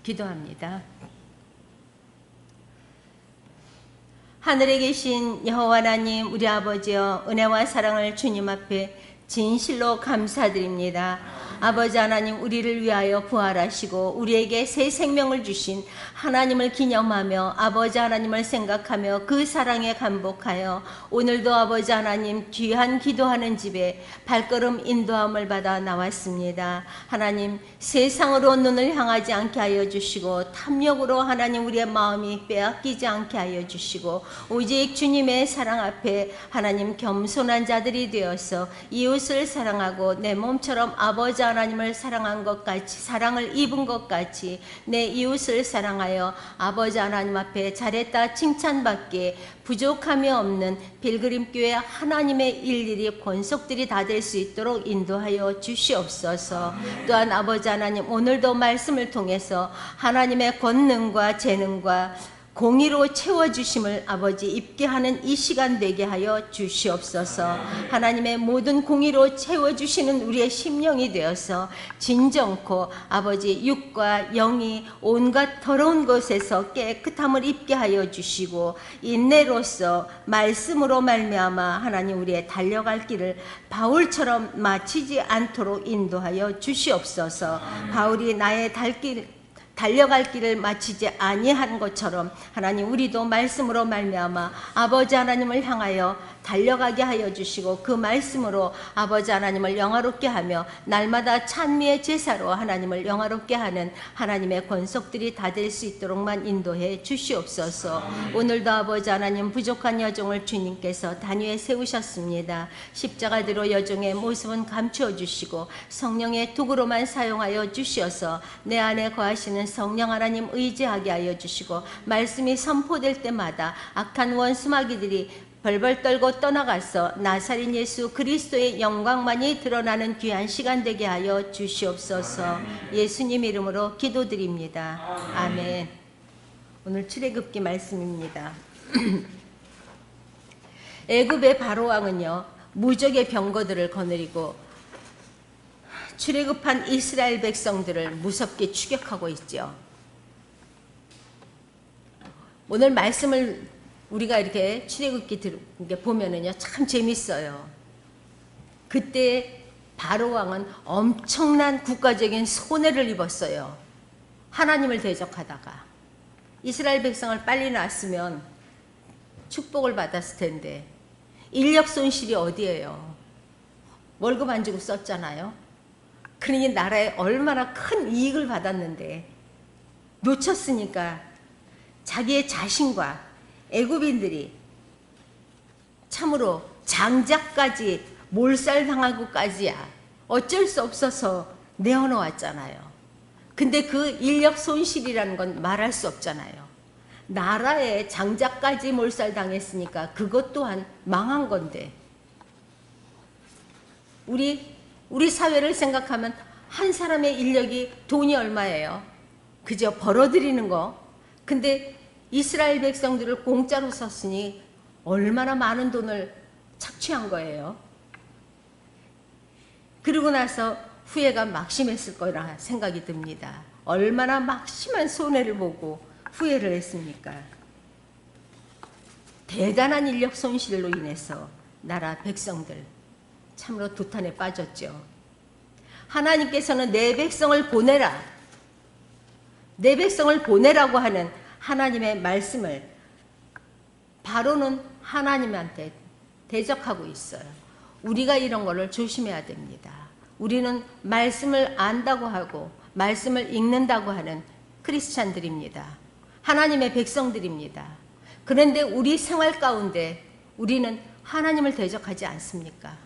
기도합니다. 하늘에 계신 여호와 하나님, 우리 아버지여, 은혜와 사랑을 주님 앞에 진실로 감사드립니다. 아버지 하나님, 우리를 위하여 부활하시고 우리에게 새 생명을 주신 하나님을 기념하며 아버지 하나님을 생각하며 그 사랑에 감복하여 오늘도 아버지 하나님 귀한 기도하는 집에 발걸음 인도함을 받아 나왔습니다. 하나님, 세상으로 눈을 향하지 않게 하여 주시고 탐욕으로 하나님 우리의 마음이 빼앗기지 않게 하여 주시고 오직 주님의 사랑 앞에 하나님 겸손한 자들이 되어서 이웃을 사랑하고 내 몸처럼 아버지 하나님을 사랑한 것 같이, 사랑을 입은 것 같이 내 이웃을 사랑하여 아버지 하나님 앞에 잘했다 칭찬받기에 부족함이 없는 빌그림교회 하나님의 일일이 권속들이 다 될 수 있도록 인도하여 주시옵소서. 또한 아버지 하나님, 오늘도 말씀을 통해서 하나님의 권능과 재능과 공의로 채워주심을 아버지 입게 하는 이 시간 되게 하여 주시옵소서. 하나님의 모든 공의로 채워주시는 우리의 심령이 되어서 진정코 아버지 육과 영이 온갖 더러운 것에서 깨끗함을 입게 하여 주시고 인내로서 말씀으로 말미암아 하나님 우리의 달려갈 길을 바울처럼 마치지 않도록 인도하여 주시옵소서. 바울이 나의 달려갈 길을 마치지 아니한 것처럼 하나님 우리도 말씀으로 말미암아 아버지 하나님을 향하여 달려가게 하여 주시고 그 말씀으로 아버지 하나님을 영화롭게 하며 날마다 찬미의 제사로 하나님을 영화롭게 하는 하나님의 권속들이 다 될 수 있도록만 인도해 주시옵소서. 오늘도 아버지 하나님 부족한 여종을 주님께서 단위에 세우셨습니다. 십자가대로 여종의 모습은 감추어 주시고 성령의 도구로만 사용하여 주시어서 내 안에 거하시는 성령 하나님 의지하게 하여 주시고 말씀이 선포될 때마다 악한 원수마귀들이 벌벌 떨고 떠나가서 나사렛 예수 그리스도의 영광만이 드러나는 귀한 시간 되게 하여 주시옵소서. 예수님 이름으로 기도드립니다. 아멘. 오늘 출애굽기 말씀입니다. 애굽의 바로왕은요 무적의 병거들을 거느리고 출애굽한 이스라엘 백성들을 무섭게 추격하고 있죠. 오늘 말씀을 우리가 이렇게 출애굽기 보면은요 참 재밌어요. 그때 바로왕은 엄청난 국가적인 손해를 입었어요. 하나님을 대적하다가 이스라엘 백성을 빨리 낳았으면 축복을 받았을 텐데 인력 손실이 어디예요? 월급 안 주고 썼잖아요. 그러니 나라에 얼마나 큰 이익을 받았는데 놓쳤으니까 자기의 자신과 애굽인들이 참으로 장자까지 몰살당하고까지야 어쩔 수 없어서 내어놓았잖아요. 근데 그 인력 손실이라는 건 말할 수 없잖아요. 나라에 장자까지 몰살당했으니까 그것 또한 망한 건데 우리 사회를 생각하면 한 사람의 인력이 돈이 얼마예요? 그저 벌어들이는 거. 근데 이스라엘 백성들을 공짜로 썼으니 얼마나 많은 돈을 착취한 거예요. 그러고 나서 후회가 막심했을 거라 생각이 듭니다. 얼마나 막심한 손해를 보고 후회를 했습니까? 대단한 인력 손실로 인해서 나라 백성들 참으로 도탄에 빠졌죠. 하나님께서는 내 백성을 보내라, 내 백성을 보내라고 하는 하나님의 말씀을 바로는 하나님한테 대적하고 있어요. 우리가 이런 거를 조심해야 됩니다. 우리는 말씀을 안다고 하고 말씀을 읽는다고 하는 크리스찬들입니다. 하나님의 백성들입니다. 그런데 우리 생활 가운데 우리는 하나님을 대적하지 않습니까?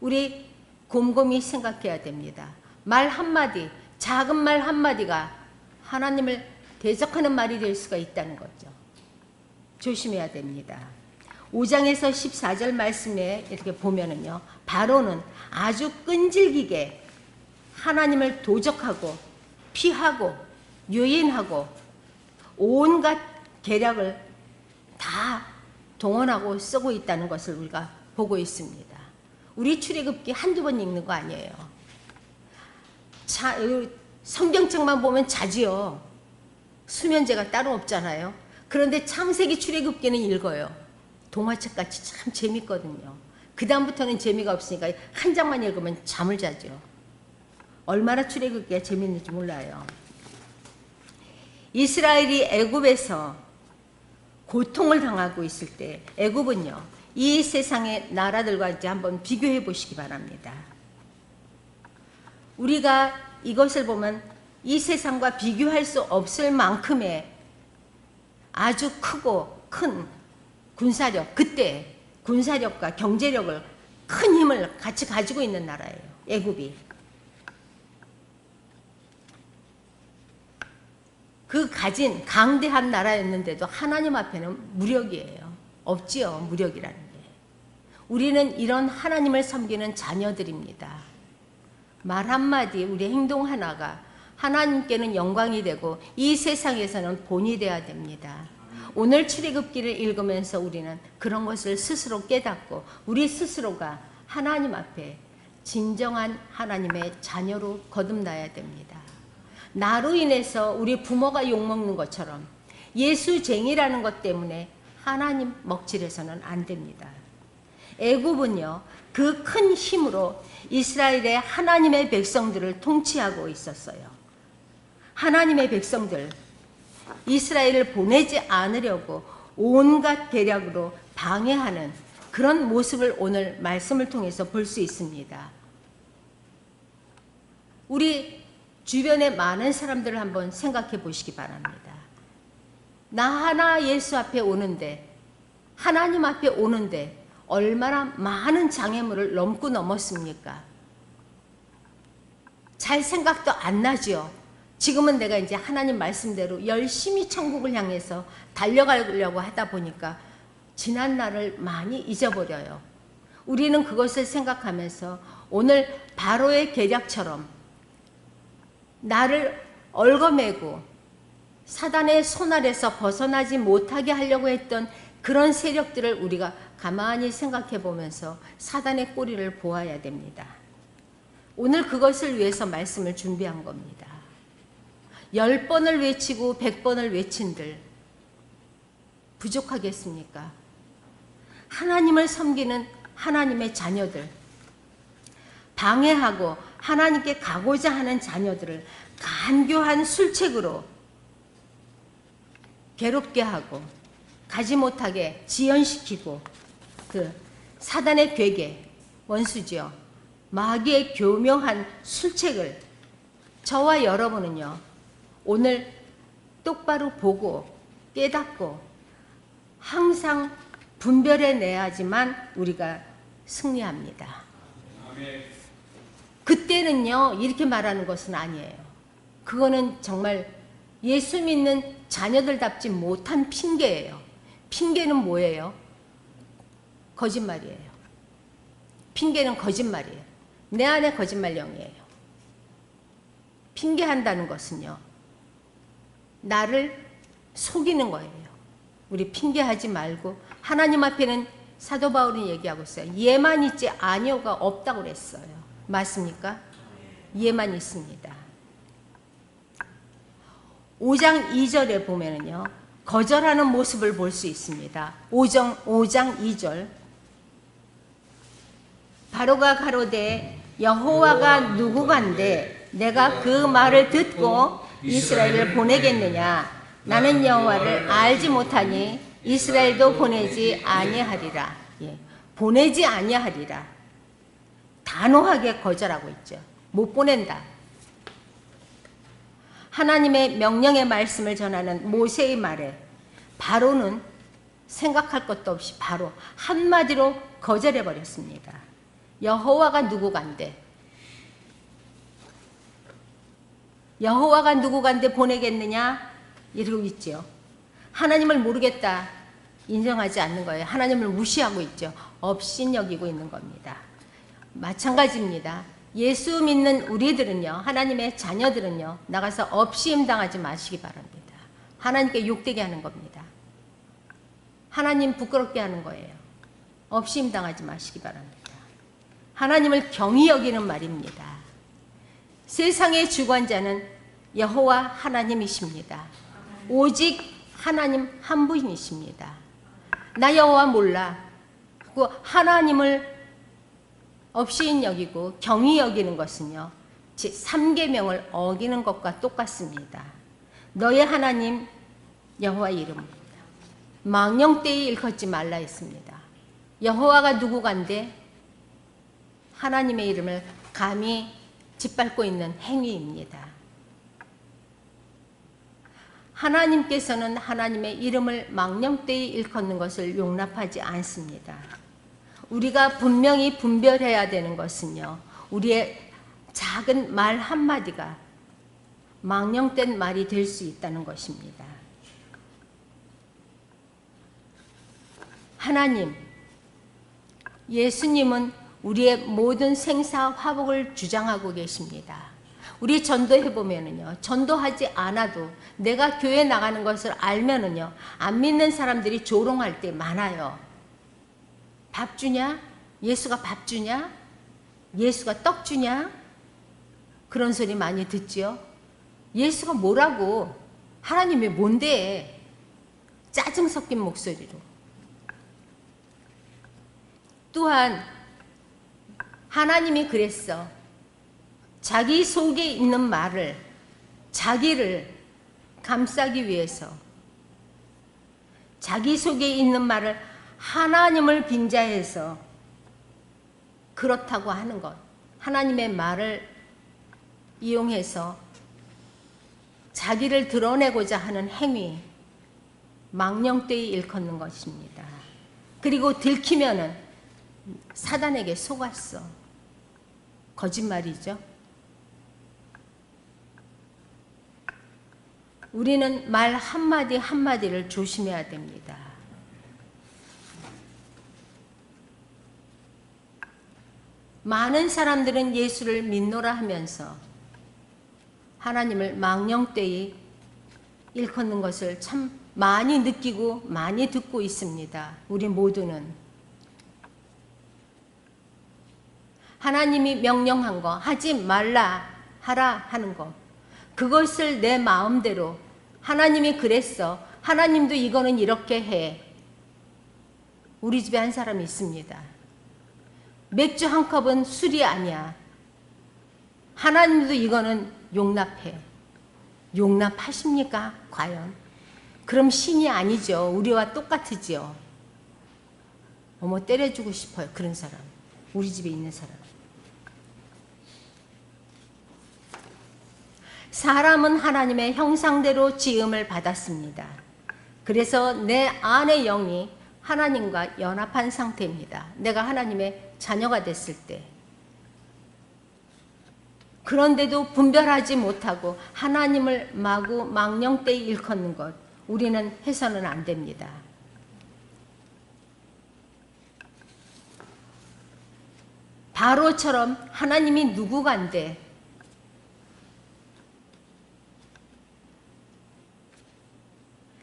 우리 곰곰이 생각해야 됩니다. 말 한마디, 작은 말 한마디가 하나님을 대적하는 말이 될 수가 있다는 거죠. 조심해야 됩니다. 5장에서 14절 말씀에 이렇게 보면은요, 바로는 아주 끈질기게 하나님을 도적하고 피하고 유인하고 온갖 계략을 다 동원하고 쓰고 있다는 것을 우리가 보고 있습니다. 우리 출애굽기 한두 번 읽는 거 아니에요. 성경책만 보면 자지요. 수면제가 따로 없잖아요. 그런데 창세기 출애굽기는 읽어요. 동화책 같이 참 재밌거든요. 그 다음부터는 재미가 없으니까 한 장만 읽으면 잠을 자죠. 얼마나 출애굽기가 재밌는지 몰라요. 이스라엘이 애굽에서 고통을 당하고 있을 때 애굽은요, 이 세상의 나라들과 이제 한번 비교해 보시기 바랍니다. 우리가 이것을 보면 이 세상과 비교할 수 없을 만큼의 아주 크고 큰 군사력, 그때 군사력과 경제력을 큰 힘을 같이 가지고 있는 나라예요. 애굽이. 그 가진 강대한 나라였는데도 하나님 앞에는 무력이에요. 없지요, 무력이라는 게. 우리는 이런 하나님을 섬기는 자녀들입니다. 말 한마디, 우리 행동 하나가 하나님께는 영광이 되고 이 세상에서는 본이 되어야 됩니다. 오늘 출애굽기를 읽으면서 우리는 그런 것을 스스로 깨닫고 우리 스스로가 하나님 앞에 진정한 하나님의 자녀로 거듭나야 됩니다. 나로 인해서 우리 부모가 욕먹는 것처럼 예수쟁이라는 것 때문에 하나님 먹칠해서는 안 됩니다. 애굽은요, 그 큰 힘으로 이스라엘의 하나님의 백성들을 통치하고 있었어요. 하나님의 백성들, 이스라엘을 보내지 않으려고 온갖 계략으로 방해하는 그런 모습을 오늘 말씀을 통해서 볼 수 있습니다. 우리 주변에 많은 사람들을 한번 생각해 보시기 바랍니다. 나 하나 예수 앞에 오는데, 하나님 앞에 오는데 얼마나 많은 장애물을 넘고 넘었습니까? 잘 생각도 안 나죠. 지금은 내가 이제 하나님 말씀대로 열심히 천국을 향해서 달려가려고 하다 보니까 지난 날을 많이 잊어버려요. 우리는 그것을 생각하면서 오늘 바로의 계략처럼 나를 얽어매고 사단의 손 아래서 벗어나지 못하게 하려고 했던 그런 세력들을 우리가 가만히 생각해 보면서 사단의 꼬리를 보아야 됩니다. 오늘 그것을 위해서 말씀을 준비한 겁니다. 10번을 외치고 100번을 외친들 부족하겠습니까? 하나님을 섬기는 하나님의 자녀들, 방해하고 하나님께 가고자 하는 자녀들을 간교한 술책으로 괴롭게 하고 가지 못하게 지연시키고 그 사단의 괴계, 원수지요. 마귀의 교묘한 술책을 저와 여러분은요, 오늘 똑바로 보고 깨닫고 항상 분별해내야지만 우리가 승리합니다. 그때는요, 이렇게 말하는 것은 아니에요. 그거는 정말 예수 믿는 자녀들답지 못한 핑계예요. 핑계는 뭐예요? 거짓말이에요. 핑계는 거짓말이에요. 내 안에 거짓말령이에요. 핑계한다는 것은요, 나를 속이는 거예요. 우리 핑계하지 말고 하나님 앞에는 사도 바울은 얘기하고 있어요. 예만 있지 아니오가 없다고 그랬어요. 맞습니까? 예만 있습니다. 5장 2절에 보면은요, 거절하는 모습을 볼 수 있습니다. 5장 2절. 바로가 가로되 여호와가 누구간데 내가 그 말을 듣고 이스라엘을 보내겠느냐? 나는 여호와를 알지 못하니 이스라엘도 보내지 아니하리라. 예, 보내지 아니하리라. 단호하게 거절하고 있죠. 못 보낸다. 하나님의 명령의 말씀을 전하는 모세의 말에 바로는 생각할 것도 없이 바로 한마디로 거절해버렸습니다. 여호와가 누구간데, 여호와가 누구간데 보내겠느냐? 이러고 있죠. 하나님을 모르겠다 인정하지 않는 거예요. 하나님을 무시하고 있죠. 업신여기고 있는 겁니다. 마찬가지입니다. 예수 믿는 우리들은요, 하나님의 자녀들은요, 나가서 업시임당하지 마시기 바랍니다. 하나님께 욕되게 하는 겁니다. 하나님 부끄럽게 하는 거예요. 업시임당하지 마시기 바랍니다. 하나님을 경히 여기는 말입니다. 세상의 주관자는 여호와 하나님이십니다. 오직 하나님 한 분이십니다. 나 여호와 몰라. 그 하나님을 없이인 여기고 경히 여기는 것은요, 제3계명을 어기는 것과 똑같습니다. 너의 하나님 여호와 이름입니다. 망령되이 일컫지 말라 했습니다. 여호와가 누구간데 하나님의 이름을 감히 짓밟고 있는 행위입니다. 하나님께서는 하나님의 이름을 망령되이 일컫는 것을 용납하지 않습니다. 우리가 분명히 분별해야 되는 것은요, 우리의 작은 말 한마디가 망령된 말이 될 수 있다는 것입니다. 하나님, 예수님은 우리의 모든 생사 화복을 주장하고 계십니다. 우리 전도해보면은요, 전도하지 않아도 내가 교회 나가는 것을 알면은요, 안 믿는 사람들이 조롱할 때 많아요. 밥 주냐? 예수가 밥 주냐? 예수가 떡 주냐? 그런 소리 많이 듣지요. 예수가 뭐라고? 하나님이 뭔데? 짜증 섞인 목소리로. 또한 하나님이 그랬어. 자기 속에 있는 말을, 자기를 감싸기 위해서 자기 속에 있는 말을 하나님을 빙자해서 그렇다고 하는 것, 하나님의 말을 이용해서 자기를 드러내고자 하는 행위, 망령되이 일컫는 것입니다. 그리고 들키면은 사단에게 속았어. 거짓말이죠. 우리는 말 한마디 한마디를 조심해야 됩니다. 많은 사람들은 예수를 믿노라 하면서 하나님을 망령되이 일컫는 것을 참 많이 느끼고 많이 듣고 있습니다. 우리 모두는. 하나님이 명령한 거, 하지 말라, 하라 하는 거, 그것을 내 마음대로 하나님이 그랬어, 하나님도 이거는 이렇게 해. 우리 집에 한 사람이 있습니다. 맥주 한 컵은 술이 아니야. 하나님도 이거는 용납해. 용납하십니까? 과연? 그럼 신이 아니죠. 우리와 똑같으지요. 어머, 때려주고 싶어요. 그런 사람. 우리 집에 있는 사람. 사람은 하나님의 형상대로 지음을 받았습니다. 그래서 내 안의 영이 하나님과 연합한 상태입니다. 내가 하나님의 자녀가 됐을 때. 그런데도 분별하지 못하고 하나님을 마구 망령되이 일컫는 것, 우리는 해서는 안 됩니다. 바로처럼 하나님이 누구간데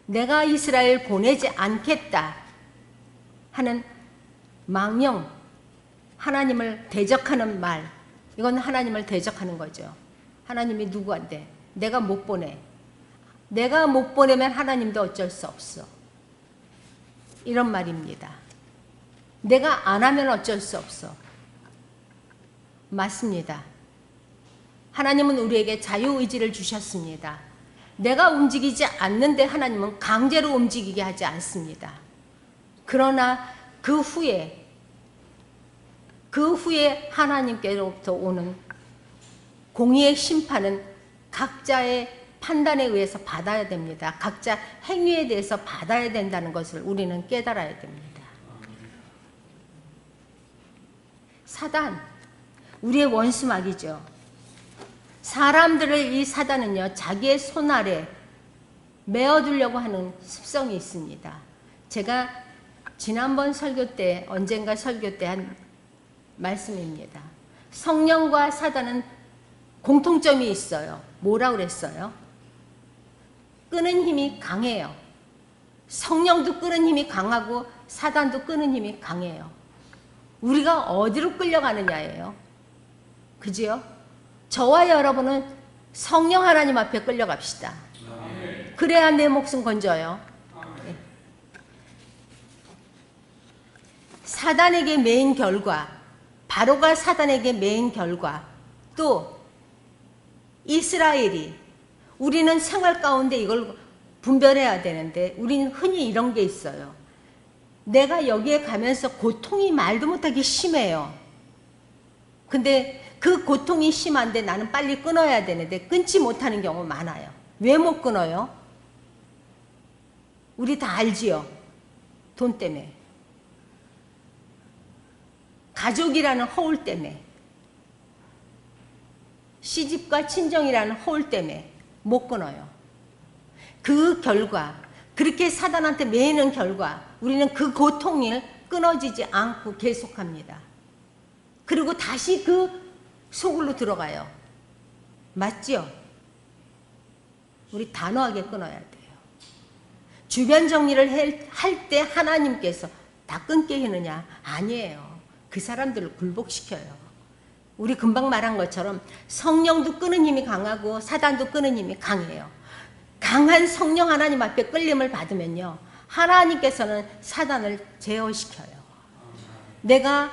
내가 이스라엘 보내지 않겠다 하는 망령, 하나님을 대적하는 말, 이건 하나님을 대적하는 거죠. 하나님이 누구한테? 내가 못 보내. 내가 못 보내면 하나님도 어쩔 수 없어. 이런 말입니다. 내가 안 하면 어쩔 수 없어. 맞습니다. 하나님은 우리에게 자유의지를 주셨습니다. 내가 움직이지 않는데 하나님은 강제로 움직이게 하지 않습니다. 그러나 그 후에 하나님께로부터 오는 공의의 심판은 각자의 판단에 의해서 받아야 됩니다. 각자 행위에 대해서 받아야 된다는 것을 우리는 깨달아야 됩니다. 사단, 우리의 원수막이죠. 사람들을 이 사단은요, 자기의 손 아래 메어두려고 하는 습성이 있습니다. 제가 지난번 설교 때, 언젠가 설교 때 한 말씀입니다. 성령과 사단은 공통점이 있어요. 뭐라 그랬어요? 끄는 힘이 강해요. 성령도 끄는 힘이 강하고 사단도 끄는 힘이 강해요. 우리가 어디로 끌려가느냐예요. 그지요? 저와 여러분은 성령 하나님 앞에 끌려갑시다. 그래야 내 목숨 건져요. 네. 사단에게 매인 결과, 바로가 사단에게 매인 결과, 또 이스라엘이, 우리는 생활 가운데 이걸 분별해야 되는데 우리는 흔히 이런 게 있어요. 내가 여기에 가면서 고통이 말도 못하게 심해요. 근데 그 고통이 심한데 나는 빨리 끊어야 되는데 끊지 못하는 경우 많아요. 왜 못 끊어요? 우리 다 알지요? 돈 때문에. 가족이라는 허울 때문에. 시집과 친정이라는 허울 때문에 못 끊어요. 그 결과, 그렇게 사단한테 매이는 결과 우리는 그 고통을 끊어지지 않고 계속합니다. 그리고 다시 그 속으로 들어가요. 맞지요? 우리 단호하게 끊어야 돼요. 주변 정리를 할 때 하나님께서 다 끊게 해느냐? 아니에요. 그 사람들을 굴복시켜요. 우리 금방 말한 것처럼 성령도 끄는 힘이 강하고 사단도 끄는 힘이 강해요. 강한 성령 하나님 앞에 끌림을 받으면요, 하나님께서는 사단을 제어시켜요. 내가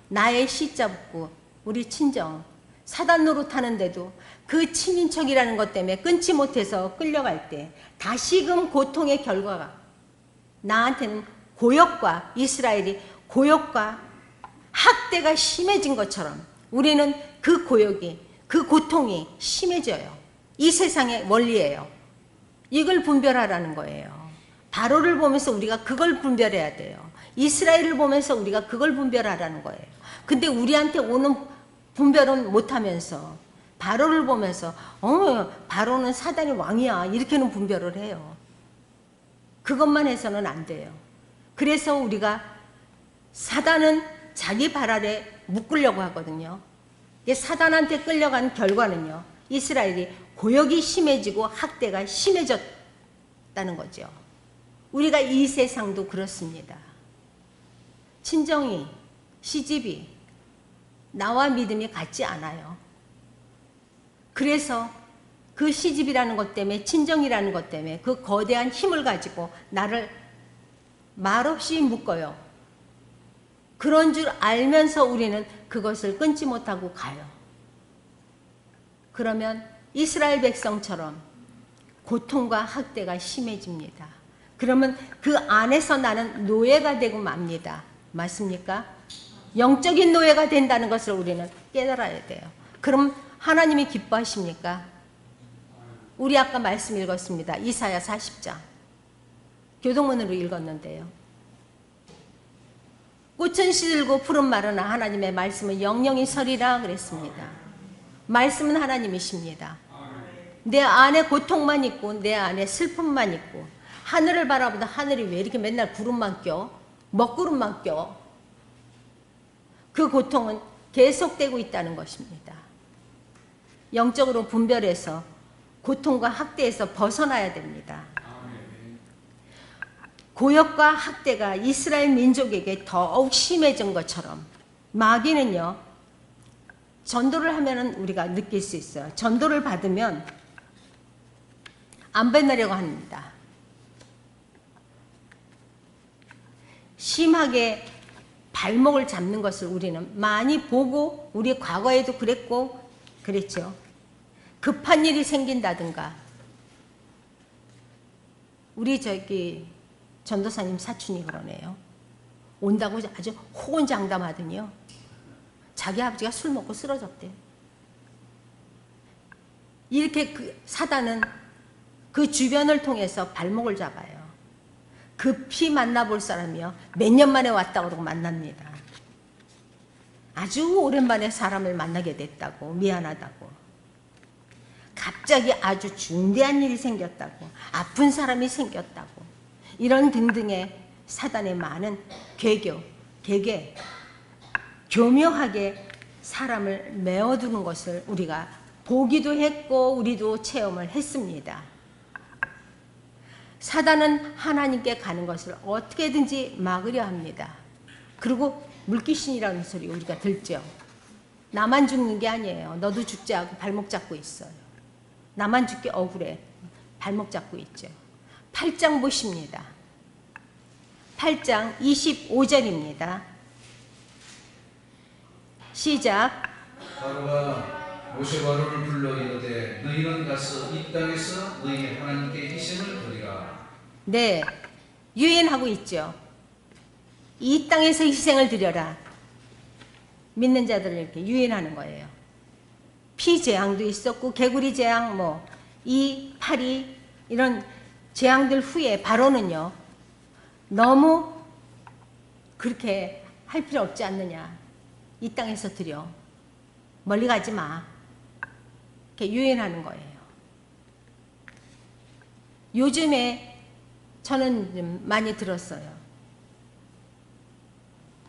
나의 씨자 붙고 우리 친정 사단 노릇하는데도 그 친인척이라는 것 때문에 끊지 못해서 끌려갈 때 다시금 고통의 결과가, 나한테는 고역과, 이스라엘이 고역과 학대가 심해진 것처럼 우리는 그 고역이, 그 고통이 심해져요. 이 세상의 원리예요. 이걸 분별하라는 거예요. 바로를 보면서 우리가 그걸 분별해야 돼요. 이스라엘을 보면서 우리가 그걸 분별하라는 거예요. 근데 우리한테 오는 분별은 못하면서 바로를 보면서 바로는 사단의 왕이야 이렇게는 분별을 해요. 그것만 해서는 안 돼요. 그래서 우리가 사단은 자기 발 아래 묶으려고 하거든요. 사단한테 끌려간 결과는요, 이스라엘이 고역이 심해지고 학대가 심해졌다는 거죠. 우리가 이 세상도 그렇습니다. 친정이, 시집이 나와 믿음이 같지 않아요. 그래서 그 시집이라는 것 때문에, 친정이라는 것 때문에 그 거대한 힘을 가지고 나를 말없이 묶어요. 그런 줄 알면서 우리는 그것을 끊지 못하고 가요. 그러면 이스라엘 백성처럼 고통과 학대가 심해집니다. 그러면 그 안에서 나는 노예가 되고 맙니다. 맞습니까? 영적인 노예가 된다는 것을 우리는 깨달아야 돼요. 그럼 하나님이 기뻐하십니까? 우리 아까 말씀 읽었습니다. 이사야 40장. 교동문으로 읽었는데요. 꽃은 시들고 푸른 마르나 하나님의 말씀은 영영이 서리라 그랬습니다. 말씀은 하나님이십니다. 내 안에 고통만 있고 내 안에 슬픔만 있고 하늘을 바라보다 하늘이 왜 이렇게 맨날 구름만 껴? 먹구름만 껴? 그 고통은 계속되고 있다는 것입니다. 영적으로 분별해서 고통과 학대에서 벗어나야 됩니다. 고역과 학대가 이스라엘 민족에게 더욱 심해진 것처럼 마귀는요, 전도를 하면 우리가 느낄 수 있어요. 전도를 받으면 안 받으려고 합니다. 심하게 발목을 잡는 것을 우리는 많이 보고, 우리 과거에도 그랬고 그랬죠. 급한 일이 생긴다든가, 우리 전도사님 사촌이 그러네요. 온다고 아주 호언장담하더니요, 자기 아버지가 술 먹고 쓰러졌대요. 이렇게 사단은 그 주변을 통해서 발목을 잡아요. 급히 만나볼 사람이요, 몇 년 만에 왔다고 그러고 만납니다. 아주 오랜만에 사람을 만나게 됐다고, 미안하다고, 갑자기 아주 중대한 일이 생겼다고, 아픈 사람이 생겼다고, 이런 등등의 사단의 많은 계계, 교묘하게 사람을 메어두는 것을 우리가 보기도 했고 우리도 체험을 했습니다. 사단은 하나님께 가는 것을 어떻게든지 막으려 합니다. 그리고 물귀신이라는 소리 우리가 듣죠. 나만 죽는 게 아니에요. 너도 죽지 하고 발목 잡고 있어요. 나만 죽기 억울해. 발목 잡고 있죠. 8장 보십니다. 8장 25절입니다. 시작. 바로가 모세와 아론을 불러 이르되 너희는 가서 이 땅에서 너희 하나님께 희생을 드리라. 네, 유인하고 있죠. 이 땅에서 희생을 드려라. 믿는 자들을 이렇게 유인하는 거예요. 피 재앙도 있었고 개구리 재앙, 이 파리 이런 재앙들 후에 바로는요. 너무 그렇게 할 필요 없지 않느냐. 이 땅에서 드려. 멀리 가지 마. 이렇게 유인하는 거예요. 요즘에 저는 좀 많이 들었어요.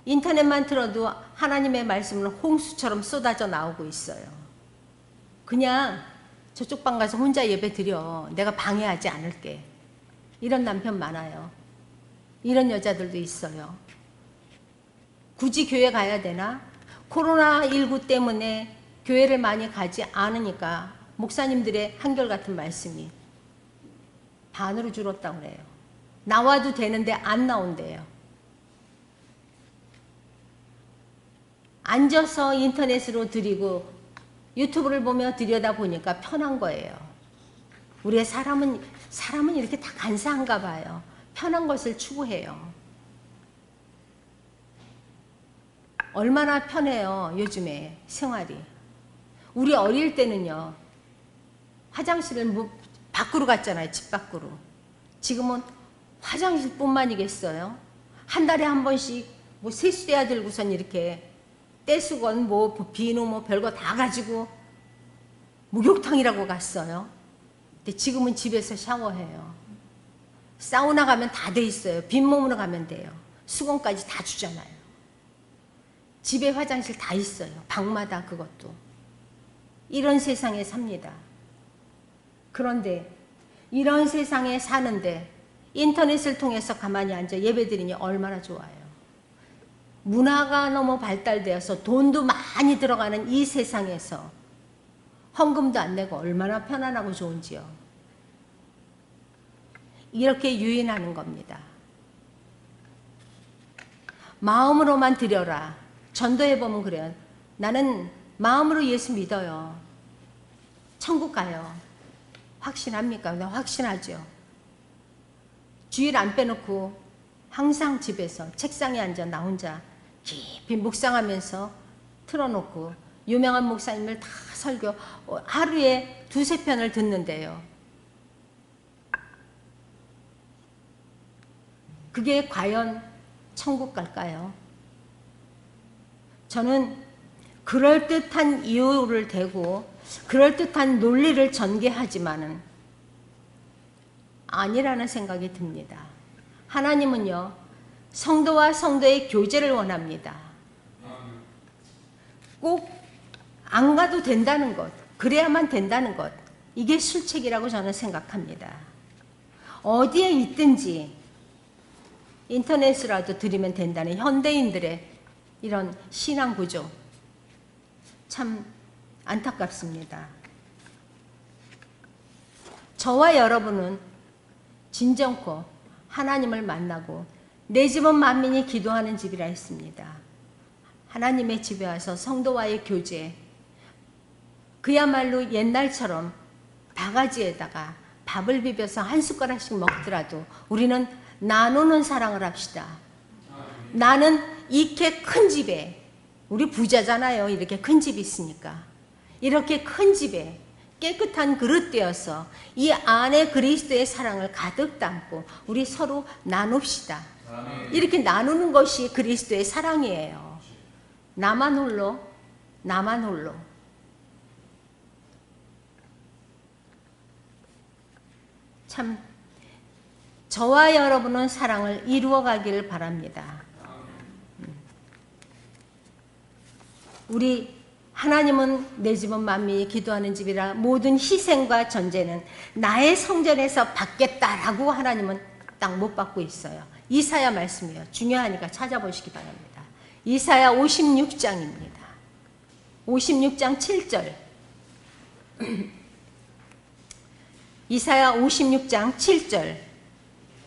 인터넷만 틀어도 하나님의 말씀은 홍수처럼 쏟아져 나오고 있어요. 그냥 저쪽 방 가서 혼자 예배 드려. 내가 방해하지 않을게. 이런 남편 많아요. 이런 여자들도 있어요. 굳이 교회 가야 되나? 코로나19 때문에 교회를 많이 가지 않으니까 목사님들의 한결같은 말씀이 반으로 줄었다고 그래요. 나와도 되는데 안 나온대요. 앉아서 인터넷으로 드리고 유튜브를 보며 들여다보니까 편한 거예요. 우리의 사람은 이렇게 다 간사한가 봐요. 편한 것을 추구해요. 얼마나 편해요, 요즘에 생활이. 우리 어릴 때는요, 화장실을 밖으로 갔잖아요, 집 밖으로. 지금은 화장실뿐만이겠어요? 한 달에 한 번씩 세수대야 들고선 이렇게 떼수건, 비누, 별거 다 가지고 목욕탕이라고 갔어요. 근데 지금은 집에서 샤워해요. 사우나 가면 다 돼 있어요. 빈몸으로 가면 돼요. 수건까지 다 주잖아요. 집에 화장실 다 있어요. 방마다 그것도. 이런 세상에 삽니다. 그런데 이런 세상에 사는데 인터넷을 통해서 가만히 앉아 예배드리니 얼마나 좋아요. 문화가 너무 발달되어서 돈도 많이 들어가는 이 세상에서 헌금도 안 내고 얼마나 편안하고 좋은지요. 이렇게 유인하는 겁니다. 마음으로만 드려라. 전도해보면 그래요. 나는 마음으로 예수 믿어요. 천국 가요. 확신합니까? 나 확신하죠. 주일 안 빼놓고 항상 집에서 책상에 앉아 나 혼자 깊이 묵상하면서 틀어놓고 유명한 목사님들 다 설교 하루에 2-3편을 듣는데요. 그게 과연 천국 갈까요? 저는 그럴듯한 이유를 대고 그럴듯한 논리를 전개하지만은 아니라는 생각이 듭니다. 하나님은요, 성도와 성도의 교제를 원합니다. 꼭 안 가도 된다는 것, 그래야만 된다는 것, 이게 술책이라고 저는 생각합니다. 어디에 있든지 인터넷으로라도 드리면 된다는 현대인들의 이런 신앙 구조, 참 안타깝습니다. 저와 여러분은 진정코 하나님을 만나고 내 집은 만민이 기도하는 집이라 했습니다. 하나님의 집에 와서 성도와의 교제, 그야말로 옛날처럼 바가지에다가 밥을 비벼서 한 숟가락씩 먹더라도 우리는 나누는 사랑을 합시다. 나는 이렇게 큰 집에, 우리 부자잖아요. 이렇게 큰 집이 있으니까. 이렇게 큰 집에 깨끗한 그릇 되어서 이 안에 그리스도의 사랑을 가득 담고 우리 서로 나눕시다. 이렇게 나누는 것이 그리스도의 사랑이에요. 나만 홀로, 나만 홀로. 참 저와 여러분은 사랑을 이루어 가기를 바랍니다. 우리 하나님은 내 집은 만민이 기도하는 집이라 모든 희생과 전제는 나의 성전에서 받겠다라고 하나님은 딱 못 받고 있어요. 이사야 말씀이에요. 중요하니까 찾아보시기 바랍니다. 이사야 56장입니다. 56장 7절. 이사야 56장 7절.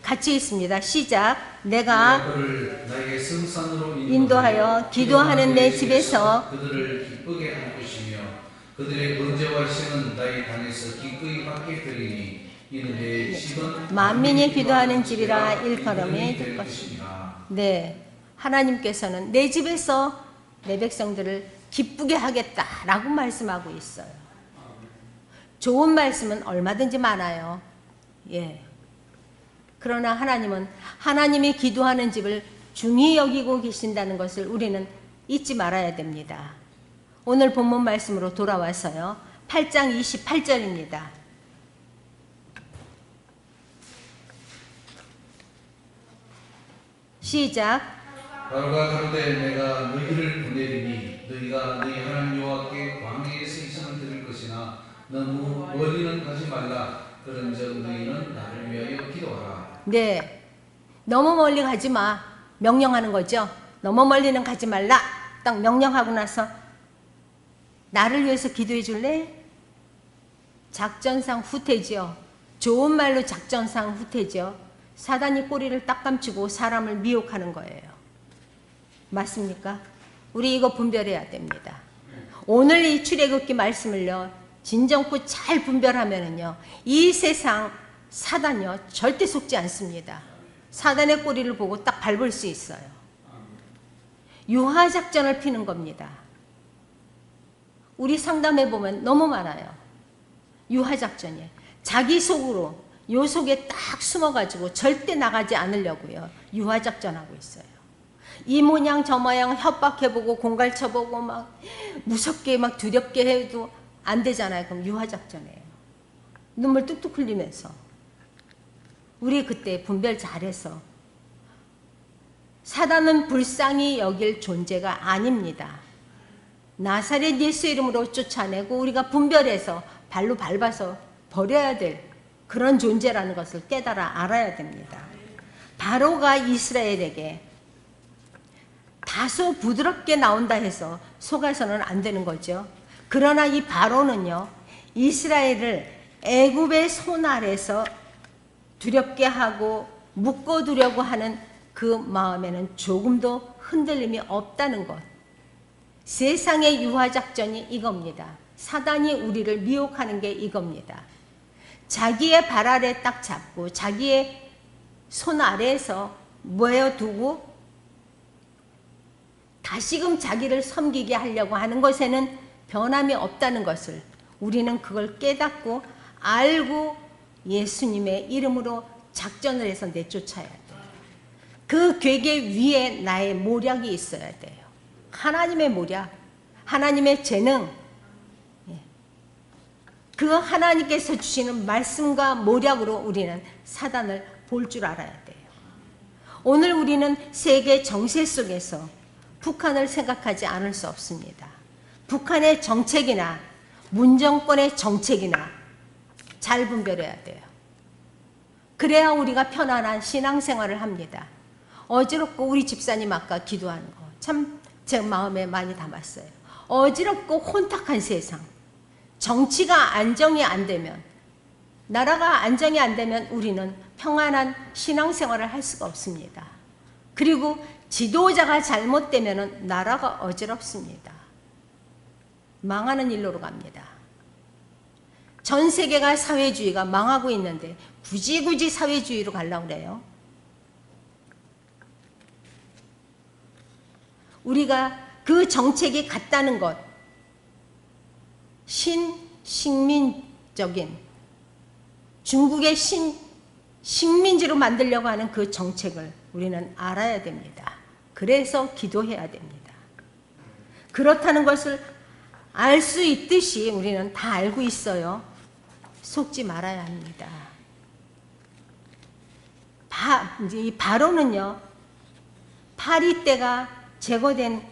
같이 있습니다. 시작. 내가 그를 나에게 성산으로 인도하여 기도하는 내 집에서 그들을 기쁘게 할 것이며 그들의 번제와 희생은 나의 단에서 기꺼이 받게 되리니 이는 내 집은 만민이 기도하는 집이라 일컬음이 될 것입니다. 네, 하나님께서는 내 집에서 내 백성들을 기쁘게 하겠다라고 말씀하고 있어요. 좋은 말씀은 얼마든지 많아요. 예. 그러나 하나님은 하나님이 기도하는 집을 중히 여기고 계신다는 것을 우리는 잊지 말아야 됩니다. 오늘 본문 말씀으로 돌아와서요. 8장 28절입니다. 시작. 바로가 가로되 내가 너희를 보내리니 너희가 너희 하나님 여호와께 광야에서 이상을 드릴 것이나 너무 멀리는 가지 말라. 그런즉 너희는 나를 위하여 기도하라. 네, 너무 멀리 가지 마. 명령하는 거죠. 너무 멀리는 가지 말라. 딱 명령하고 나서 나를 위해서 기도해 줄래? 작전상 후퇴죠. 좋은 말로 작전상 후퇴죠. 사단이 꼬리를 딱 감추고 사람을 미혹하는 거예요. 맞습니까? 우리 이거 분별해야 됩니다. 오늘 이 출애굽기 말씀을요, 진정코 잘 분별하면은요, 이 세상 사단이요 절대 속지 않습니다. 사단의 꼬리를 보고 딱 밟을 수 있어요. 유화작전을 피는 겁니다. 우리 상담해 보면 너무 많아요. 유화작전이에요. 자기 속으로 요 속에 딱 숨어가지고 절대 나가지 않으려고요. 유화작전하고 있어요. 이 모양 저 모양 협박해보고 공갈쳐보고 막 무섭게 막 두렵게 해도 안 되잖아요. 그럼 유화작전이에요. 눈물 뚝뚝 흘리면서. 우리 그때 분별 잘해서 사단은 불쌍히 여길 존재가 아닙니다. 나사렛 예수 이름으로 쫓아내고 우리가 분별해서 발로 밟아서 버려야 될 그런 존재라는 것을 깨달아 알아야 됩니다. 바로가 이스라엘에게 다소 부드럽게 나온다 해서 속아서는 안 되는 거죠. 그러나 이 바로는요, 이스라엘을 애굽의 손 아래서 두렵게 하고 묶어두려고 하는 그 마음에는 조금도 흔들림이 없다는 것. 세상의 유화작전이 이겁니다. 사단이 우리를 미혹하는 게 이겁니다. 자기의 발 아래 딱 잡고 자기의 손 아래에서 모여두고 다시금 자기를 섬기게 하려고 하는 것에는 변함이 없다는 것을 우리는 그걸 깨닫고 알고 예수님의 이름으로 작전을 해서 내쫓아야 돼요. 그 괴계 위에 나의 모략이 있어야 돼요. 하나님의 모략, 하나님의 재능, 그 하나님께서 주시는 말씀과 모략으로 우리는 사단을 볼 줄 알아야 돼요. 오늘 우리는 세계 정세 속에서 북한을 생각하지 않을 수 없습니다. 북한의 정책이나 문정권의 정책이나 잘 분별해야 돼요. 그래야 우리가 편안한 신앙생활을 합니다. 어지럽고 우리 집사님 아까 기도하는 거 참 제 마음에 많이 담았어요. 어지럽고 혼탁한 세상, 정치가 안정이 안 되면, 나라가 안정이 안 되면 우리는 평안한 신앙생활을 할 수가 없습니다. 그리고 지도자가 잘못되면 나라가 어지럽습니다. 망하는 일로로 갑니다. 전 세계가 사회주의가 망하고 있는데 굳이 사회주의로 가려고 그래요. 우리가 그 정책이 같다는 것, 식민적인 중국의 식민지로 만들려고 하는 그 정책을 우리는 알아야 됩니다. 그래서 기도해야 됩니다. 그렇다는 것을 알 수 있듯이 우리는 다 알고 있어요. 속지 말아야 합니다. 이제 이 바로는요, 파리떼가 제거된,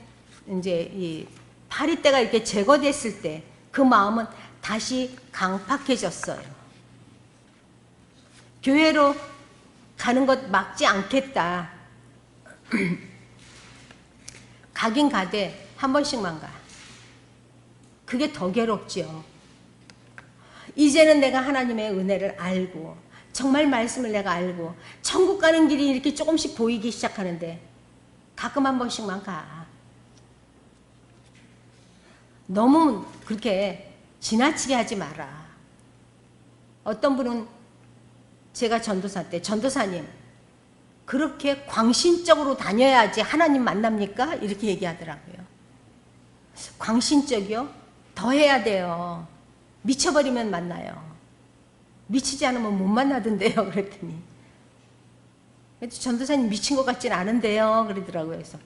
이제 이 파리떼가 이렇게 제거됐을 때 그 마음은 다시 강팍해졌어요. 교회로 가는 것 막지 않겠다. 가긴 가되 한 번씩만 가. 그게 더 괴롭죠. 이제는 내가 하나님의 은혜를 알고 정말 말씀을 내가 알고 천국 가는 길이 이렇게 조금씩 보이기 시작하는데 가끔 한 번씩만 가. 너무 그렇게 지나치게 하지 마라. 어떤 분은 제가 전도사 때 전도사님 그렇게 광신적으로 다녀야지 하나님 만납니까? 이렇게 얘기하더라고요. 광신적이요? 더 해야 돼요. 미쳐버리면 만나요. 미치지 않으면 못 만나던데요. 그랬더니 전도사님 미친 것 같진 않은데요. 그러더라고요. 그래서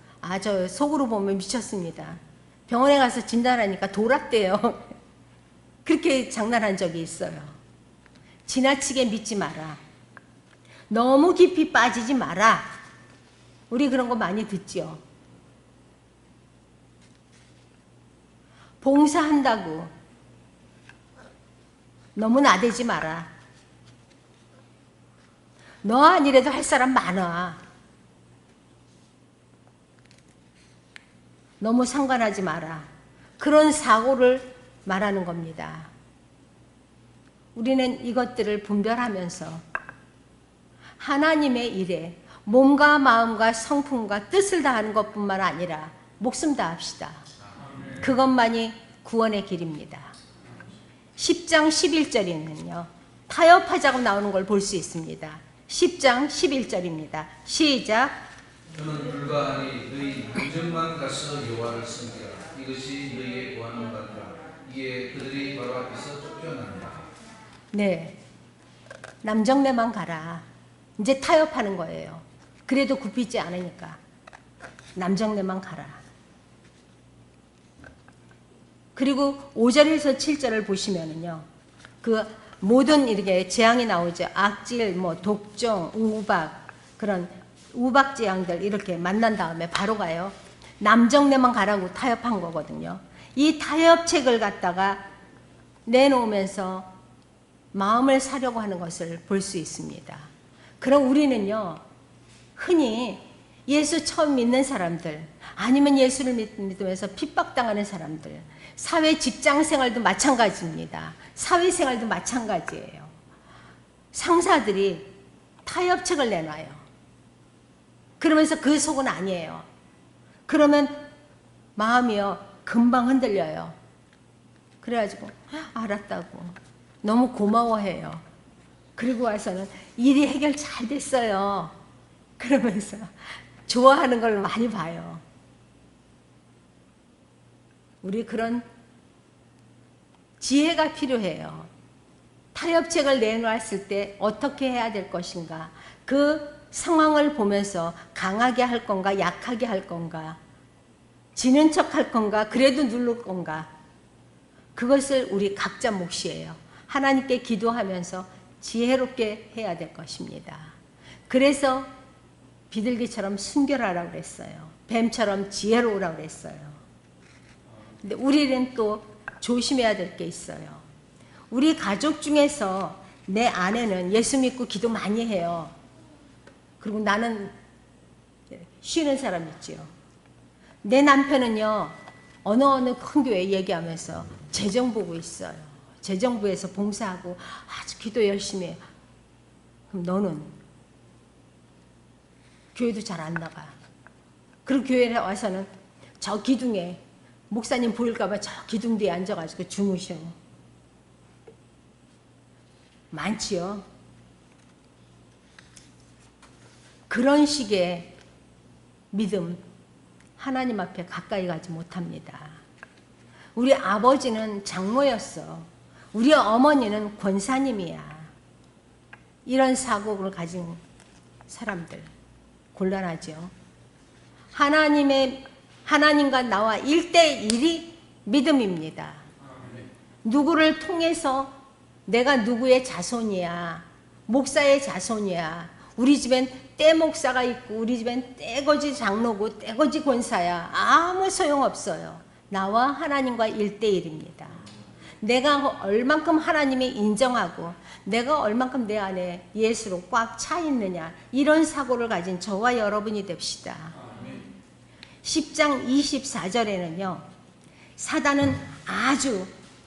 저 속으로 보면 미쳤습니다. 병원에 가서 진단하니까 돌았대요. 그렇게 장난한 적이 있어요. 지나치게 믿지 마라. 너무 깊이 빠지지 마라. 우리 그런 거 많이 듣죠. 봉사한다고 너무 나대지 마라. 너 아니래도 할 사람 많아. 너무 상관하지 마라. 그런 사고를 말하는 겁니다. 우리는 이것들을 분별하면서 하나님의 일에 몸과 마음과 성품과 뜻을 다하는 것뿐만 아니라 목숨 다합시다. 그것만이 구원의 길입니다. 10장 11절에는요. 타협하자고 나오는 걸 볼 수 있습니다. 10장 11절입니다. 시작. 저는 불가하니 너희 남정만 가서 여호와를 섬기라. 이것이 너희의 구하는 바니라. 이에 그들이 바로 앞에서 쫓겨난다. 네, 남정네만 가라. 이제 타협하는 거예요. 그래도 굽히지 않으니까 남정네만 가라. 그리고 5절에서 7절을 보시면은요, 그 모든 이렇게 재앙이 나오죠. 악질, 독종, 우박, 그런 우박 재앙들 이렇게 만난 다음에 바로 가요. 남정네만 가라고 타협한 거거든요. 이 타협책을 갖다가 내놓으면서 마음을 사려고 하는 것을 볼 수 있습니다. 그럼 우리는요, 흔히 예수 처음 믿는 사람들, 아니면 예수를 믿으면서 핍박당하는 사람들, 사회 직장 생활도 마찬가지입니다. 사회생활도 마찬가지예요. 상사들이 타협책을 내놔요. 그러면서 그 속은 아니에요. 그러면 마음이요, 금방 흔들려요. 그래가지고 알았다고 너무 고마워해요. 그리고 와서는 일이 해결 잘 됐어요. 그러면서 좋아하는 걸 많이 봐요. 우리 그런 지혜가 필요해요. 타협책을 내놓았을 때 어떻게 해야 될 것인가, 그 상황을 보면서 강하게 할 건가 약하게 할 건가, 지는 척 할 건가 그래도 누를 건가, 그것을 우리 각자 몫이에요. 하나님께 기도하면서 지혜롭게 해야 될 것입니다. 그래서 비둘기처럼 순결하라고 그랬어요. 뱀처럼 지혜로우라고 그랬어요. 근데 우리는 또 조심해야 될 게 있어요. 우리 가족 중에서 내 아내는 예수 믿고 기도 많이 해요. 그리고 나는 쉬는 사람 있지요. 내 남편은요, 어느 큰 교회 얘기하면서 재정 보고 있어요. 재정부에서 봉사하고 아주 기도 열심히 해요. 그럼 너는 교회도 잘 안 나가. 그리고 교회에 와서는 저 기둥에 목사님 보일까봐 저 기둥 뒤에 앉아가지고 주무셔. 많지요. 그런 식의 믿음, 하나님 앞에 가까이 가지 못합니다. 우리 아버지는 장로였어. 우리 어머니는 권사님이야. 이런 사고를 가진 사람들 곤란하죠. 하나님과 나와 1대1이 믿음입니다. 누구를 통해서 내가 누구의 자손이야, 목사의 자손이야, 우리 집엔 때 목사가 있고 우리 집엔 때거지 장로고 때거지 권사야, 아무 소용없어요. 나와 하나님과 1대1입니다. 내가 얼만큼 하나님이 인정하고 내가 얼만큼 내 안에 예수로 꽉 차 있느냐, 이런 사고를 가진 저와 여러분이 됩시다. 10장 24절에는요, 사단은 아주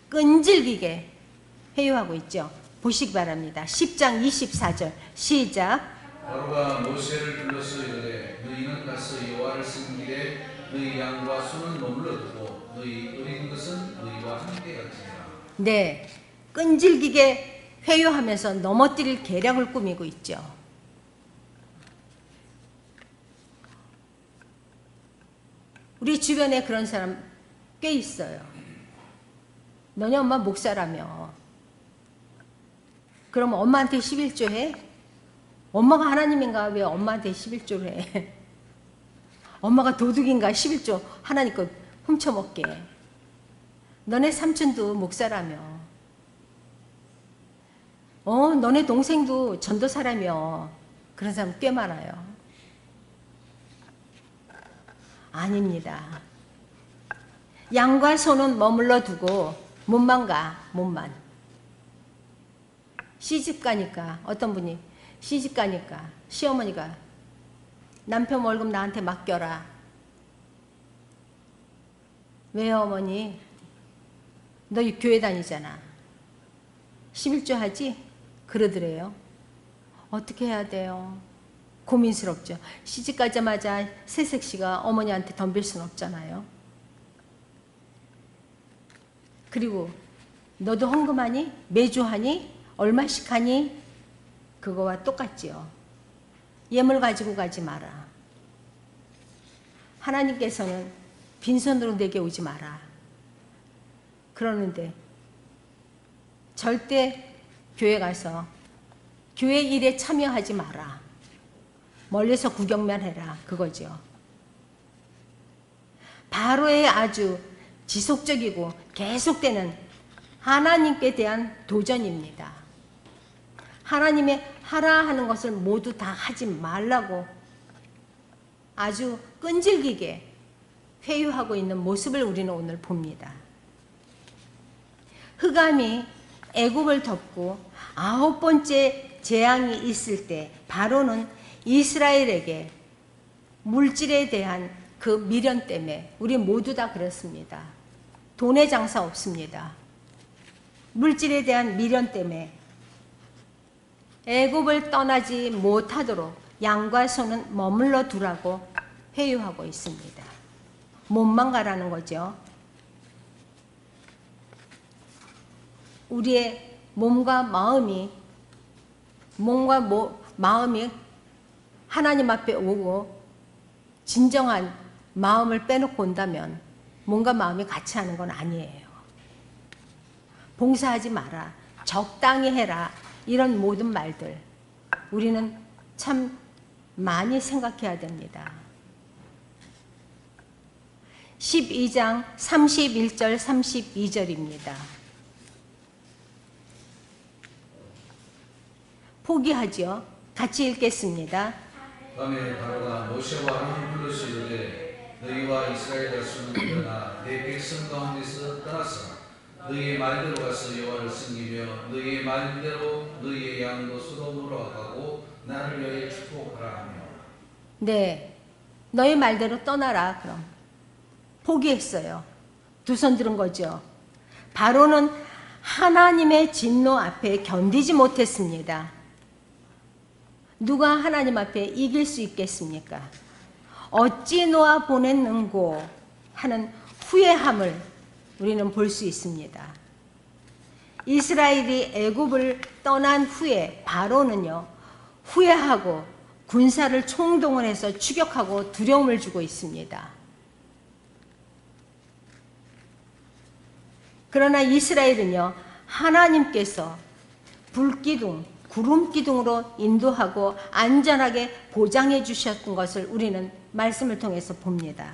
끈질기게 회유하고 있죠. 보시기 바랍니다. 10장 24절 시작. 바로가 모세를 불러서 이르되 너희는 가서 여호와를 섬기되 너희 양과 소는 머물러 두고 너희 어린 것은 너희와 함께 갈지니라. 네, 끈질기게 회유하면서 넘어뜨릴 계략을 꾸미고 있죠. 우리 주변에 그런 사람 꽤 있어요. 너네 엄마 목사라며. 그럼 엄마한테 11조 해? 엄마가 하나님인가 왜 엄마한테 11조를 해? 엄마가 도둑인가 11조 하나님 것 훔쳐먹게. 너네 삼촌도 목사라며. 너네 동생도 전도사라며. 그런 사람 꽤 많아요. 아닙니다. 양과 소는 머물러 두고 몸만 가, 몸만. 시집 가니까 어떤 분이 시집 가니까 시어머니가 남편 월급 나한테 맡겨라. 왜요 어머니? 너 교회 다니잖아. 11조 하지? 그러더래요. 어떻게 해야 돼요? 고민스럽죠. 시집 가자마자 새색시가 어머니한테 덤빌 수는 없잖아요. 그리고 너도 헌금하니? 매주 하니? 얼마씩 하니? 그거와 똑같지요. 예물 가지고 가지 마라. 하나님께서는 빈손으로 내게 오지 마라. 그러는데 절대 교회 가서 교회 일에 참여하지 마라. 멀리서 구경만 해라. 그거죠. 바로의 아주 지속적이고 계속되는 하나님께 대한 도전입니다. 하나님의 하라 하는 것을 모두 다 하지 말라고 아주 끈질기게 회유하고 있는 모습을 우리는 오늘 봅니다. 흑암이 애굽을 덮고 9번째 재앙이 있을 때 바로는 이스라엘에게 물질에 대한 그 미련 때문에 우리 모두 다 그렇습니다. 돈의 장사 없습니다. 물질에 대한 미련 때문에 애굽을 떠나지 못하도록 양과 소는 머물러 두라고 회유하고 있습니다. 몸만 가라는 거죠. 우리의 몸과 마음이 하나님 앞에 오고 진정한 마음을 빼놓고 온다면 몸과 마음이 같이 하는 건 아니에요. 봉사하지 마라. 적당히 해라. 이런 모든 말들 우리는 참 많이 생각해야 됩니다. 12장 31절 32절입니다. 포기하죠. 같이 읽겠습니다. 밤에 바로가 모세와 아론을 불러서 이르되 너희와 이스라엘 자손은 일어나 내 백성 가운데서 떠나서 너희의 말대로 가서 여호와를 섬기며 너희의 말대로 너희의 양도 소돔으로 가고 나를 위하여 축복하라 하며. 네, 너희 말대로 떠나라. 그럼 포기했어요. 두 손 들은 거죠. 바로는 하나님의 진노 앞에 견디지 못했습니다. 누가 하나님 앞에 이길 수 있겠습니까? 어찌 놓아 보냈는고 하는 후회함을 우리는 볼 수 있습니다. 이스라엘이 애굽을 떠난 후에 바로는요, 후회하고 군사를 총동원해서 추격하고 두려움을 주고 있습니다. 그러나 이스라엘은요, 하나님께서 불기둥, 구름기둥으로 인도하고 안전하게 보장해 주셨던 것을 우리는 말씀을 통해서 봅니다.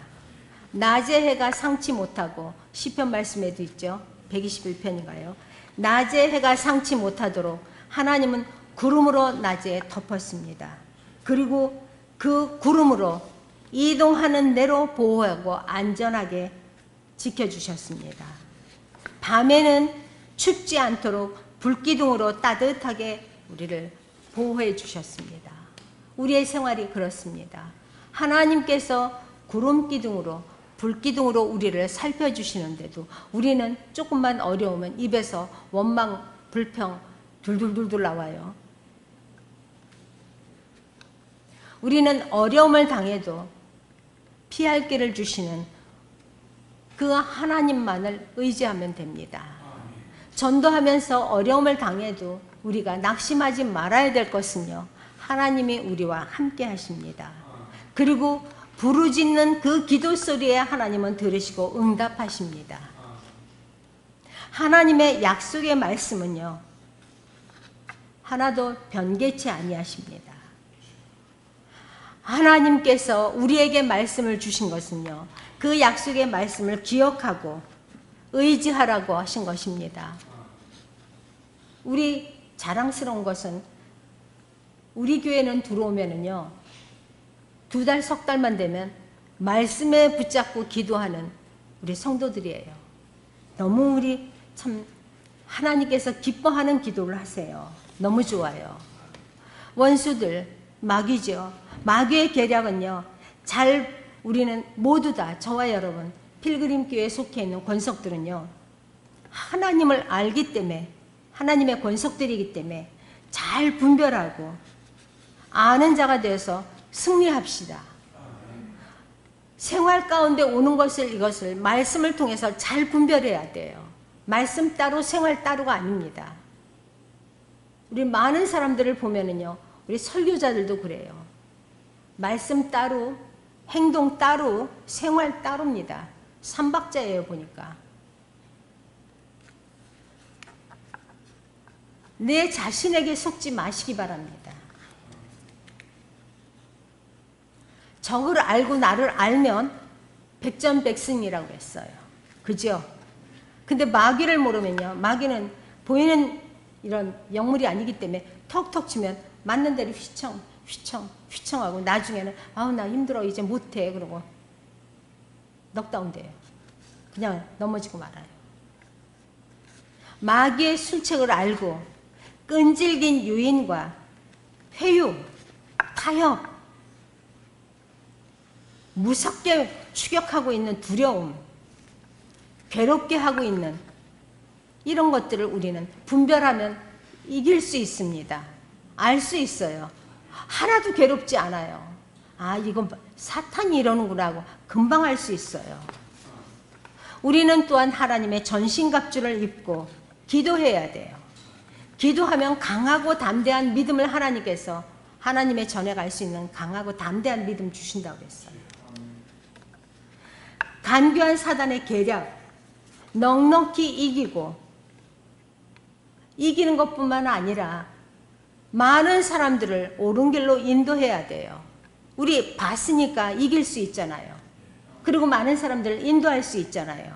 낮에 해가 상치 못하고 시편 말씀에도 있죠. 121편인가요? 낮에 해가 상치 못하도록 하나님은 구름으로 낮에 덮었습니다. 그리고 그 구름으로 이동하는 대로 보호하고 안전하게 지켜주셨습니다. 밤에는 춥지 않도록 불기둥으로 따뜻하게 우리를 보호해 주셨습니다. 우리의 생활이 그렇습니다. 하나님께서 구름 기둥으로 불기둥으로 우리를 살펴주시는데도 우리는 조금만 어려우면 입에서 원망, 불평 둘둘둘둘 나와요. 우리는 어려움을 당해도 피할 길을 주시는 그 하나님만을 의지하면 됩니다. 전도하면서 어려움을 당해도 우리가 낙심하지 말아야 될 것은요, 하나님이 우리와 함께 하십니다. 그리고 부르짖는 그 기도 소리에 하나님은 들으시고 응답하십니다. 하나님의 약속의 말씀은요, 하나도 변개치 아니하십니다. 하나님께서 우리에게 말씀을 주신 것은요, 그 약속의 말씀을 기억하고 의지하라고 하신 것입니다. 우리 자랑스러운 것은 우리 교회는 들어오면은요, 2달, 석 달만 되면 말씀에 붙잡고 기도하는 우리 성도들이에요. 너무 우리 참 하나님께서 기뻐하는 기도를 하세요. 너무 좋아요. 원수들, 마귀죠. 마귀의 계략은요, 우리는 모두 다, 저와 여러분, 필그림교회에 속해 있는 권속들은요, 하나님을 알기 때문에, 하나님의 권속들이기 때문에 잘 분별하고 아는 자가 되어서 승리합시다. 생활 가운데 오는 이것을 말씀을 통해서 잘 분별해야 돼요. 말씀 따로 생활 따로가 아닙니다. 우리 많은 사람들을 보면은요, 우리 설교자들도 그래요. 말씀 따로, 행동 따로, 생활 따로입니다. 삼박자예요, 보니까. 내 자신에게 속지 마시기 바랍니다. 적을 알고 나를 알면 백전백승이라고 했어요. 그죠? 근데 마귀를 모르면요, 마귀는 보이는 이런 영물이 아니기 때문에 턱턱 치면 맞는 대로 휘청하고 나중에는 아우 나 힘들어 이제 못해 그러고 넉다운 돼요. 그냥 넘어지고 말아요. 마귀의 술책을 알고 끈질긴 유인과 회유, 타협, 무섭게 추격하고 있는 두려움, 괴롭게 하고 있는 이런 것들을 우리는 분별하면 이길 수 있습니다. 알 수 있어요. 하나도 괴롭지 않아요. 아, 이건 사탄이 이러는구나 하고 금방 알 수 있어요. 우리는 또한 하나님의 전신갑주를 입고 기도해야 돼요. 기도하면 강하고 담대한 믿음을 하나님께서 하나님의 전에 갈 수 있는 강하고 담대한 믿음 주신다고 그랬어요. 간교한 사단의 계략 넉넉히 이기는 것뿐만 아니라 많은 사람들을 옳은 길로 인도해야 돼요. 우리 봤으니까 이길 수 있잖아요. 그리고 많은 사람들을 인도할 수 있잖아요.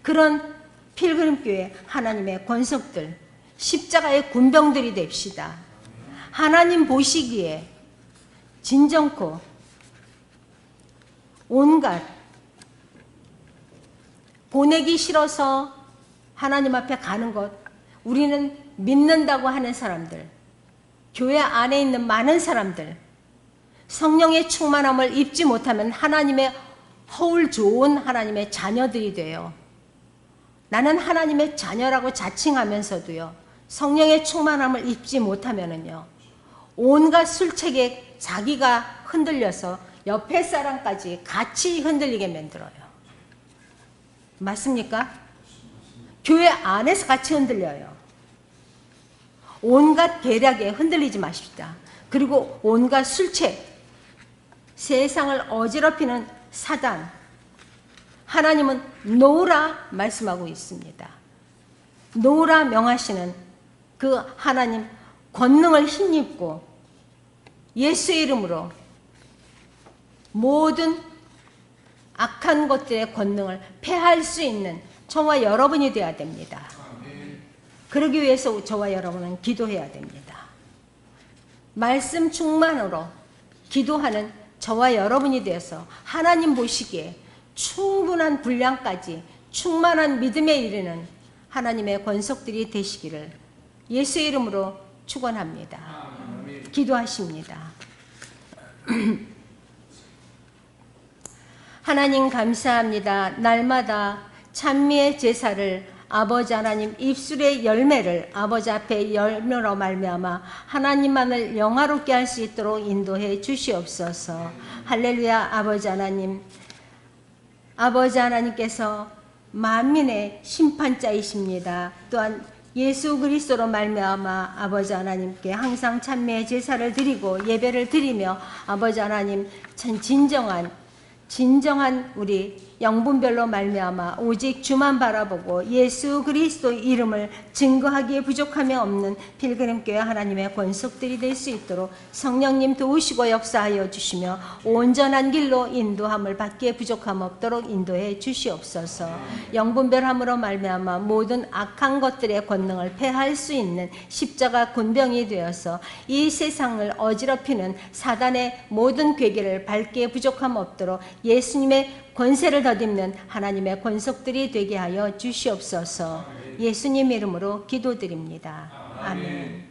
그런 필그림교회 하나님의 권속들, 십자가의 군병들이 됩시다. 하나님 보시기에 진정코 온갖 보내기 싫어서 하나님 앞에 가는 것, 우리는 믿는다고 하는 사람들, 교회 안에 있는 많은 사람들, 성령의 충만함을 입지 못하면 하나님의 허울 좋은 하나님의 자녀들이 돼요. 나는 하나님의 자녀라고 자칭하면서도요, 성령의 충만함을 입지 못하면은요, 온갖 술책에 자기가 흔들려서 옆에 사람까지 같이 흔들리게 만들어요. 맞습니까? 교회 안에서 같이 흔들려요. 온갖 계략에 흔들리지 마십시다. 그리고 온갖 술책, 세상을 어지럽히는 사단, 하나님은 놓으라 말씀하고 있습니다. 놓으라 명하시는 그 하나님 권능을 힘입고 예수의 이름으로 모든 악한 것들의 권능을 폐할 수 있는 저와 여러분이 되어야 됩니다. 그러기 위해서 저와 여러분은 기도해야 됩니다. 말씀 충만으로 기도하는 저와 여러분이 되어서 하나님 보시기에 충분한 분량까지 충만한 믿음에 이르는 하나님의 권속들이 되시기를 예수의 이름으로 축원합니다. 기도하십니다. 하나님 감사합니다. 날마다 찬미의 제사를 아버지 하나님 입술의 열매를 아버지 앞에 열매로 말미암아 하나님만을 영화롭게 할 수 있도록 인도해 주시옵소서. 할렐루야. 아버지 하나님, 아버지 하나님께서 만민의 심판자이십니다. 또한 예수 그리스도로 말미암아 아버지 하나님께 항상 찬미의 제사를 드리고 예배를 드리며 아버지 하나님 참 진정한 우리 영분별로 말미암아 오직 주만 바라보고 예수 그리스도 이름을 증거하기에 부족함이 없는 필그림교회 하나님의 권속들이 될 수 있도록 성령님 도우시고 역사하여 주시며 온전한 길로 인도함을 받기에 부족함 없도록 인도해 주시옵소서. 영분별함으로 말미암아 모든 악한 것들의 권능을 패할 수 있는 십자가 군병이 되어서 이 세상을 어지럽히는 사단의 모든 괴계를 밟기에 부족함 없도록 예수님의 권세를 덧입는 하나님의 권속들이 되게 하여 주시옵소서. 예수님 이름으로 기도드립니다. 아멘.